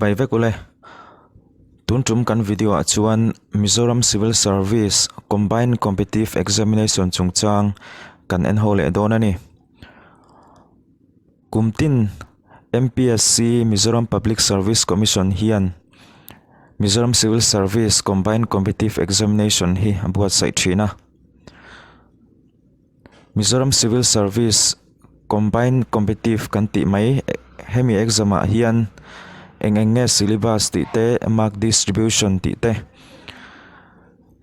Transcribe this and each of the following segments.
bai vek ule tun tum kan video a chuan Mizoram Civil Service Combined Competitive Examination chungchang kan en ho le don ani kumtin MPSC Mizoram Public Service Commission hian Mizoram Civil Service Combined Competitive Examination hi buat sai thina Mizoram Civil Service Combined Competitive kan ti mai hemi exam a hian enge syllabus ti te mark distribution ti te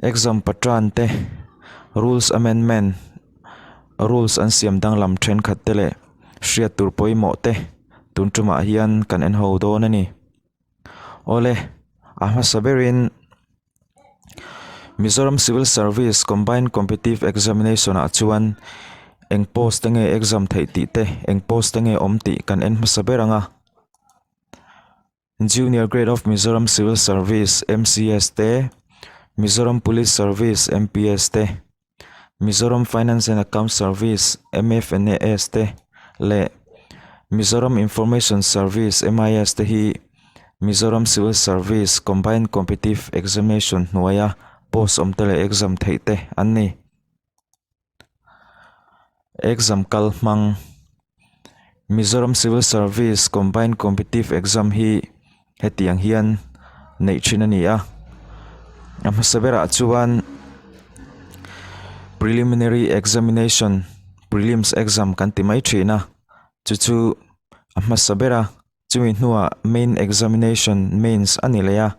exam patran te rules amendment rules an siam danglam thenkhatte le hriat tur poimo te tuntuma hian kan en ho don ani ole ahma saberin Mizoram Civil Service Combined Competitive Examination a chuan eng post nge exam thei ti te eng post nge om ti kan en saberanga Junior Grade of Mizoram Civil Service MCS te Mizoram Police Service MPS te Mizoram Finance and Account Service MF&AS te le Mizoram Information Service MIS te hi Mizoram Civil Service Combined Competitive Examination nuaya post omtele exam thei te anni exam KALHMANG Mizoram Civil Service Combined Competitive Exam hi hetiang hian nei thina ni a amsabera chuan preliminary examination prelims exam kan ti mai thina chu amsabera chumi hnuwa main examination mains anileya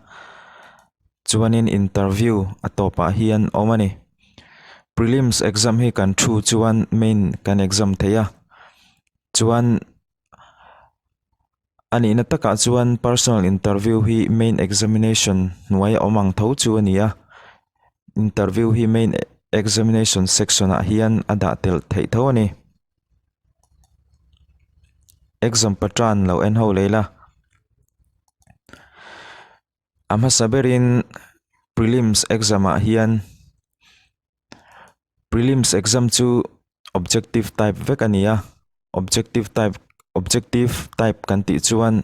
chuanin interview atopa hian omani prelims exam hi kan thu chuan main kan exam theya chuan ani na taka chuan personal interview hi main examination nuai omang tho chu ania interview hi main examination section a hian ada tel thei tho ani exam patran lo en ho leila ama saberin prelims exam a hian prelims exam chu objective type vekania objective type kan ti chuan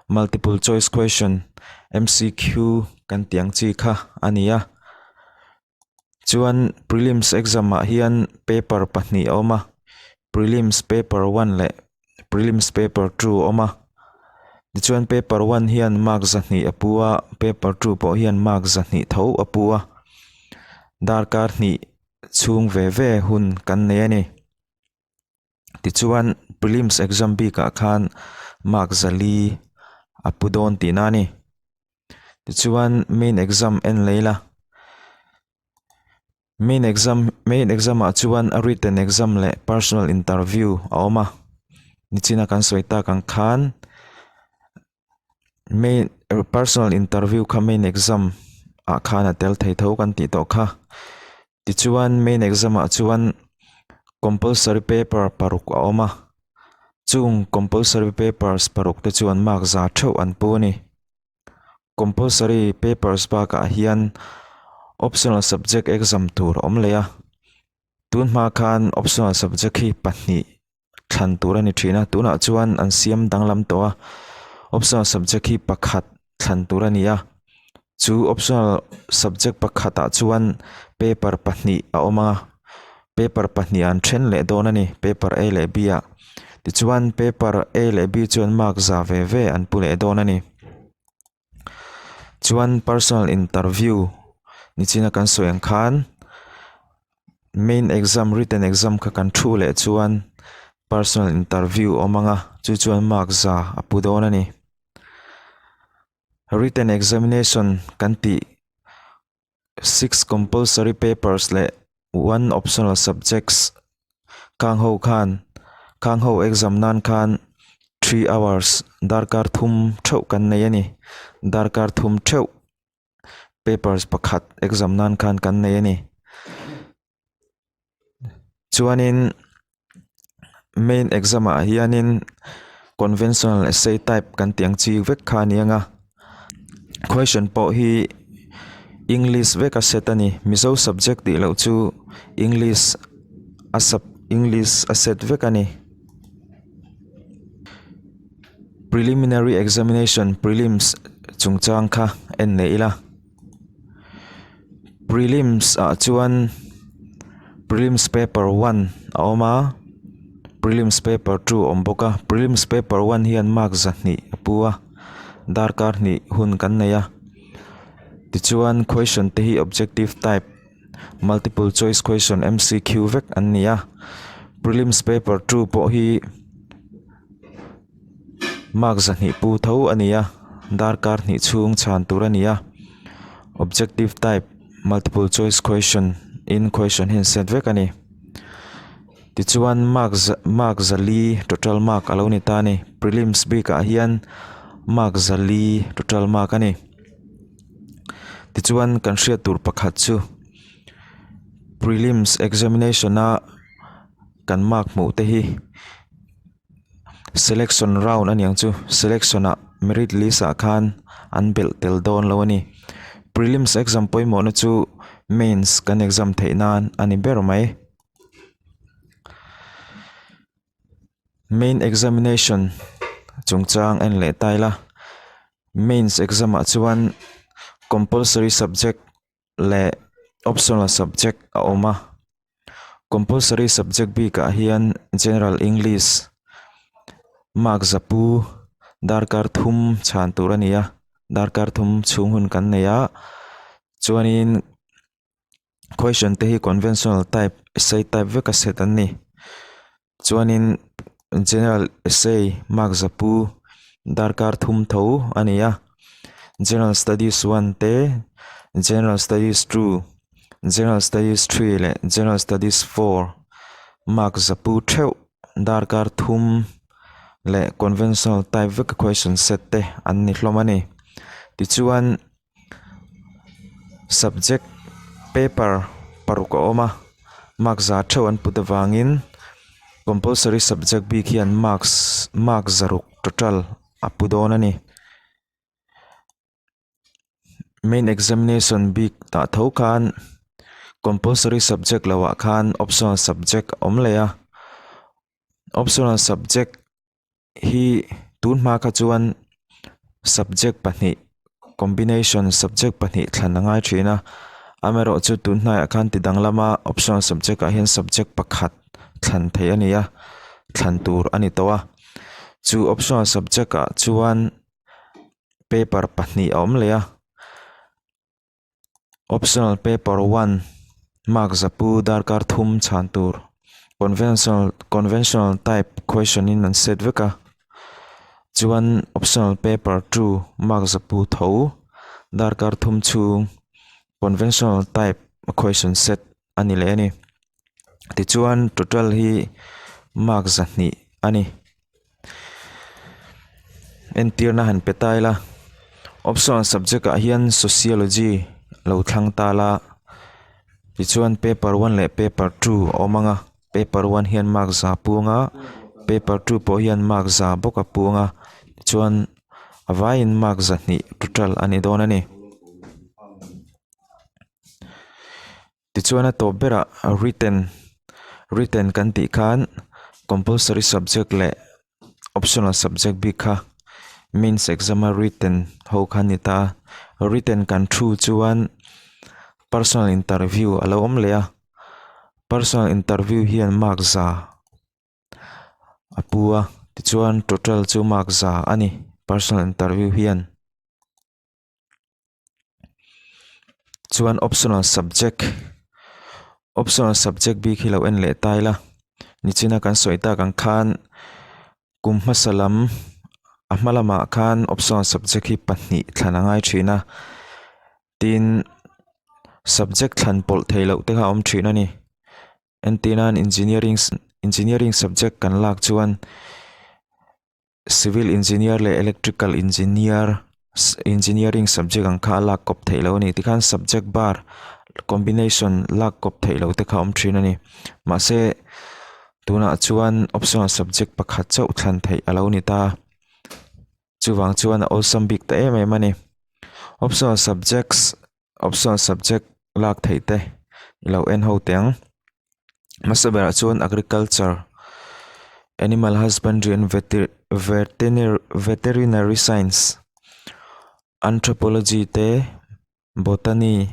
multiple choice question MCQ kan tiang chi kha ania chuan prelims exam a hian paper pahni oma prelims paper 1 le prelims paper 2 oma chuan paper 1 hian mark zahni apua paper 2 po hian mark zahni tho apua darkar ni chung ve hun kan ne ani ti chuan prelims exam bi ka khan mark zali apudon tinani ti chuan main exam en leila main exam a chuan a written exam le personal interview a oma nichina kan soita kan khan main personal interview kha main exam a khana tel thei tho kan ti to kha ti chuan main exam a chuan compulsory paper paruk a oma chung compulsory papers paruk te chuan mark za tho an pu ni compulsory papers ba ka hian optional subject exam tur om leya tun ma khan optional subject hi pahni than tur ani thina tuna chuan an siam danglam to optional subject hi pakhat than tur ania chu optional subject pakhata chuan paper pahni a oma paper pahni an then le don ani paper A le B a ti chuan paper A le B chuan mark za ve an pu le don ani chuan personal interview nichina kan soeng khan main exam written exam kha kan thu le chuan personal interview omanga chuan mark za apu don ani written examination kan ti 6 compulsory papers le 1 optional subjects kang ho exam nan khan 3 hours darkar thum thau kan nei ani darkar thum thau papers pakhat exam nan khan kan nei ani chuanin main exam a hianin conventional essay type kan tiang chi vek kha nianga question po hi English veka setani mizo subject di lo chu English asset vekani preliminary examination prelims chungchang kha en neila prelims chuan prelims paper 1 oma prelims paper 2 omboka prelims paper 1 hian mark zahni apua darkar ni hun kan neya tichuan question tehi objective type multiple choice question MCQ vek annia prelims paper 2 po hi mark zahni pu tho ania darkar ni chung chan tur ania objective type multiple choice question in question hin set vek ani tichuan mark zali total mark aloni tani prelims b ka hian mark zali total mark ani tichuan kan hria tur pakhat chu prelims examination na kan mark mu te hi selection round aniang chu selection a merit list a khan an bel tel don lo ani prelims exam poimo na chu mains kan exam theinan ani ber mai main examination chungchang en le taila mains exam a chuan compulsory subject le optional subject a oma compulsory subject b ka hian general english mark zapu darkar thum chan turania darkar thum chung hun kan neya chuanin question te hi conventional type essay type veka set anni chuanin general essay mark zapu darkar thum tho ania general studies 1 te general studies 2 general studies 3 le general studies 4 mark zapu theu darkar thum le conventional type veka question set te anni hlomani tichuan subject paper paruka oma mark za theu an putawangin compulsory subject b khian marks zaruk total apudonani main examination b ta tho khan compulsory subject lawa khan optional subject omleya optional subject hi tunma kha chuan subject pahni combination subject pahni thlanangai thina amero chu tunhai akhan ti danglama optional subject a hian subject pakhat thlan thei ania thlan tur ani towa chu optional subject a chuan paper pahni omleya optional paper 1 mark zapu darkar thum chan tur conventional type question in an set veka chuan optional paper 2 mark zapu tho darkar thum chung conventional type question set ani le ani tichuan total hi mark zahni ani entirna han petaila optional subject a hian sociology lo thlang tala tichuan paper 1 le paper 2 omanga paper 1 hian mark za punga paper 2 po hian mark za boka punga chuan avain mark zahni total ani donani tichuan a to bera written kan ti khan compulsory subject le optional subject b kha means exam written ho khanita written kan thu chuan personal interview alo omleya personal interview hian mark za apua tichuan total chu mark za ani personal interview hian chuan optional subject b khilo en le taila nichina kan soita kan khan kumhasalam ahmalama khan optional subject hi pahni thlanangai thina tin subject thlan pol theilo te ha om thina ni entinan engineering subject kan lak chuan civil engineer le electrical engineering subject ang kha lak kop theilo ni tikhan subject bar combination lak kop theilo te kha om thina ni ma se tuna chuan optional subject pakhat chau thlan thei alo ni ta chuwang chuan awesome big ta em mani optional subject lak theite lo en ho teng masabera chuan agriculture animal husbandry and veterinary science, anthropology te, botany,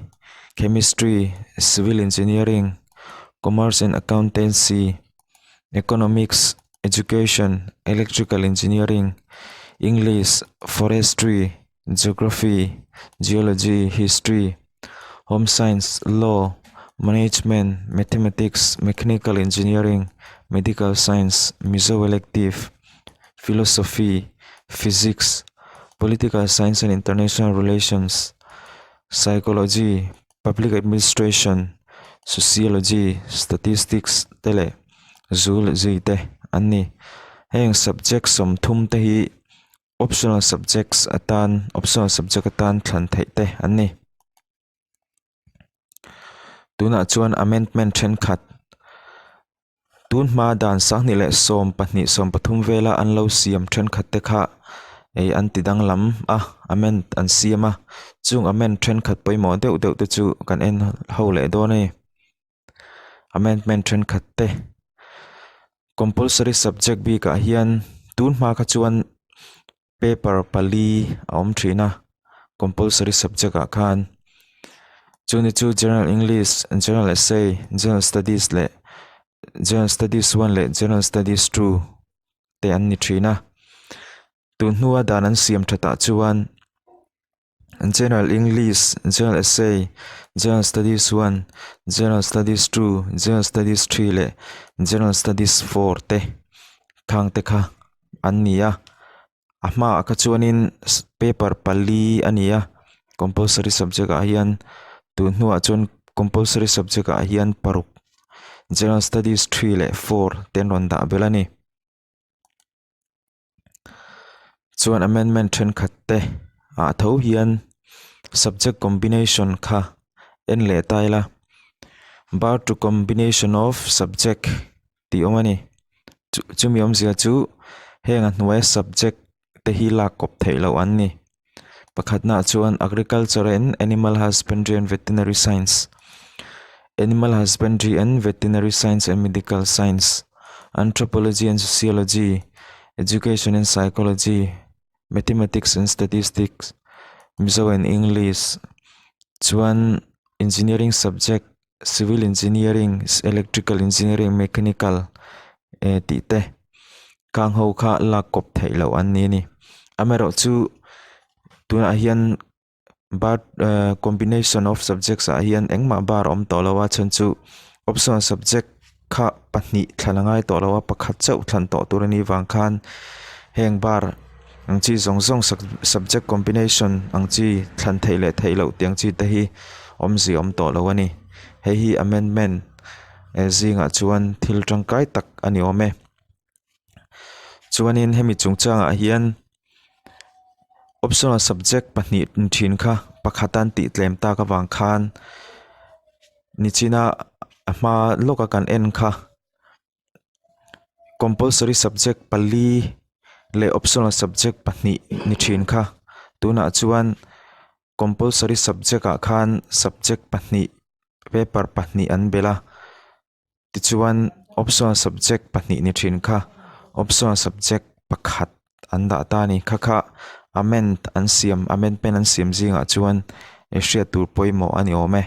chemistry, civil engineering, commerce and accountancy, economics, education, electrical engineering, English, forestry, geography, geology, history, home science, law, management, mathematics, mechanical engineering, medical science, Mizo elective, philosophy, physics, political science and international relations, psychology, public administration, sociology, statistics, tele, zoology te, ani. Heng subjects som thum te hi optional subjects optional subject atan thlan thei te ani. Tuna chuan amendment thenkhatte. Tun ma dan sak ni le som pahnih som pathum vela an lo siam thenkhatte kha ei an tidang lam amend an siama chung amend thenkhatte poimo deuh deuh te chu kan en ho le do nei. Amendment thenkhatte compulsory subject bi ka hian tun ma kha chuan paper pali om thina compulsory subject a khan chuni chu general English, general essay, general studies le general studies 1 le general studies 2 te an ni thina tun hnuwa dan an siam thata chuan general English, general essay, general studies 1, general studies 2, general studies 3 le general studies 4 te khang te kha an nia ahma ka chuanin paper pali ania compulsory subject a hian tun hnuwa chuan compulsory subject a hian paruk general studies 3 le 4 ten ron da belani chuan amendment thenkhatte a tho hian subject combination kha en le taila bar to combination of subject ti omani chumi omzia chu heng an hnuai subject te hi la kop theilo an ni pakhatna chuan agriculture and animal husbandry and veterinary science, animal husbandry and veterinary science and medical science, anthropology and sociology, education and psychology, mathematics and statistics, Mizo and English, chuan engineering subject, civil engineering, electrical engineering, mechanical ti te kang ho kha la kop theilo an ni ni amero chu tuna hian bar combination of subjects a hian engma bar om tolawa chan chu optional subject kha pahnih thlanangai tolawa pakhat chau thlan to turani wang khan heng bar angchi zongzong subject combination angchi thlan theile theilo tiang chi te hi omzi om tolawani hei hi amendment zinga chuan thil tangkai tak ani ome chuanin hemi chungchang a hian optional subject pahnih thin kha pakhatan ti tlem ta ka wang khan nichina ma loka kan en kha compulsory subject pali le optional subject pahnih ni thin kha tuna chuan compulsory subject a khan subject pahnih paper pahnih an bela tichuan optional subject pahnih ni thin kha optional subject pakhat an da ta ni kha amend an siam amendment an siam zinga chuan hria tur poimo ani ome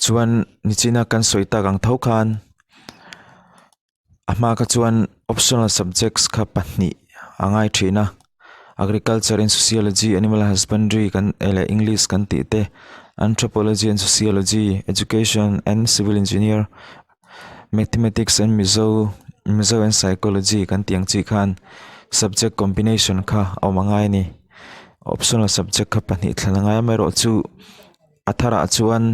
chuan nichina kan soita gang tho khan ahma ka chuan optional subjects kha pahnih angai thina agriculture and sociology, animal husbandry kan ele English kan ti te anthropology and sociology, education and civil engineer, mathematics and Mizo and psychology kan tiang chi khan subject combination kha awmangai ni optional subject kha pahnih thlanangai mero chu athara chuan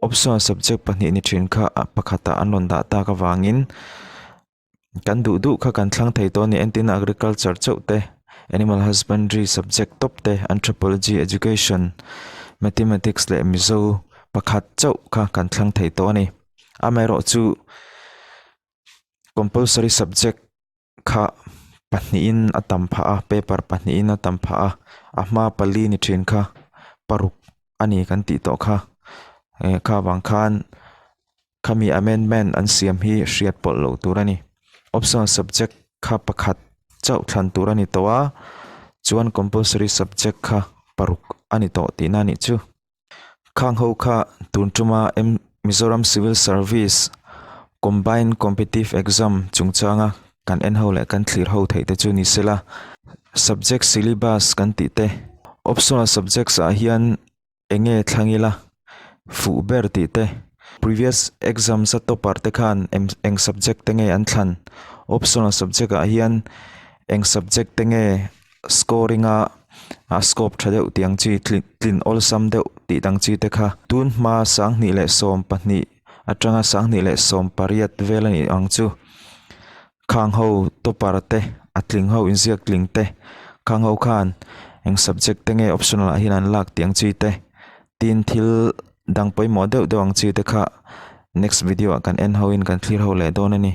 optional subject pahnih ni thin kha pakhata anon da ta ka wangin kan du kha kan thlang thei to ni entin agriculture chaute animal husbandry subject top te anthropology, education, mathematics le Mizo pakhat chau kha kan thlang thei to ni amero chu compulsory subject kha pahniin atam pha a paper pahniin atam pha a ahma pali ni thin kha paruk ani kan ti to kha kha wang khan khami amendment an siam hi hriat pol lo turani optional subject kha pakhat chau thlan turani towa chuan compulsory subject kha paruk ani to tina ni chu khang ho kha tuntuma Mizoram Civil Service combined competitive exam chungchanga kan en ho le kan thlir ho thei te chu ni sela subject syllabus kan ti te optional subjects a hian enge thlangila fu ber ti te previous exams a topar te khan eng subject te nge an thlan optional subject a hian eng subject te nge scoring a scope thadeu tiang chi tlin all sum deuh ti dang chi te kha tun ma sang ni le som pahni atanga sang ni le som pariat velani ang chu khang ho topar te atling ho inziak tling te khang ho khan eng subject te nge optional a hian an lak tiang chi te tin thil dang poi mo deuh deuh ang chi te kha next video kan en ho in kan thlir ho le don ani